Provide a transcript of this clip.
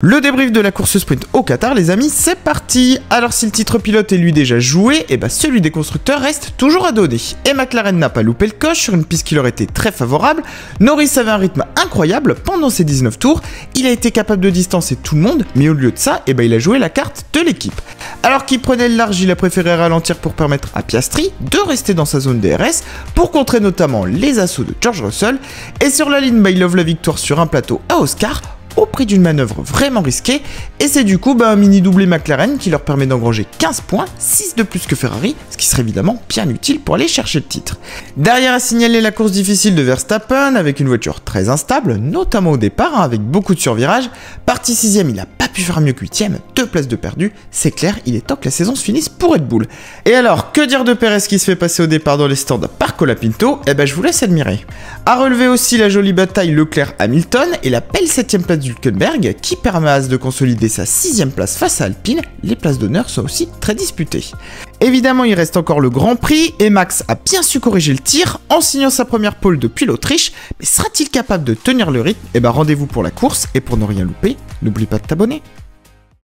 Le débrief de la course sprint au Qatar, les amis, c'est parti. Alors si le titre pilote est lui déjà joué, et bah celui des constructeurs reste toujours à donner. Et McLaren n'a pas loupé le coche sur une piste qui leur était très favorable. Norris avait un rythme incroyable pendant ses 19 tours. Il a été capable de distancer tout le monde, mais au lieu de ça, et bah il a joué la carte de l'équipe. Alors qu'il prenait le large, il a préféré ralentir pour permettre à Piastri de rester dans sa zone DRS, pour contrer notamment les assauts de George Russell. Et sur la ligne, il love la victoire sur un plateau à Oscar, au prix d'une manœuvre vraiment risquée, et c'est du coup un mini doublé McLaren qui leur permet d'engranger 15 points, 6 de plus que Ferrari, ce qui serait évidemment bien utile pour aller chercher le titre. Derrière a signalé la course difficile de Verstappen, avec une voiture très instable, notamment au départ, avec beaucoup de survirages. Parti 6ème, il a pas pu faire mieux que 8ème, 2 places de perdu, c'est clair, il est temps que la saison se finisse pour Red Bull. Et alors, que dire de Perez qui se fait passer au départ dans les stands par Colapinto? Eh ben je vous laisse admirer. À relever aussi la jolie bataille Leclerc-Hamilton et la belle 7ème place d'Hülkenberg qui permet à As de consolider sa 6ème place face à Alpine. Les places d'honneur sont aussi très disputées. Évidemment, il reste encore le Grand Prix et Max a bien su corriger le tir en signant sa première pole depuis l'Autriche, mais sera-t-il capable de tenir le rythme? Eh ben rendez-vous pour la course, et pour ne rien louper, n'oublie pas de t'abonner.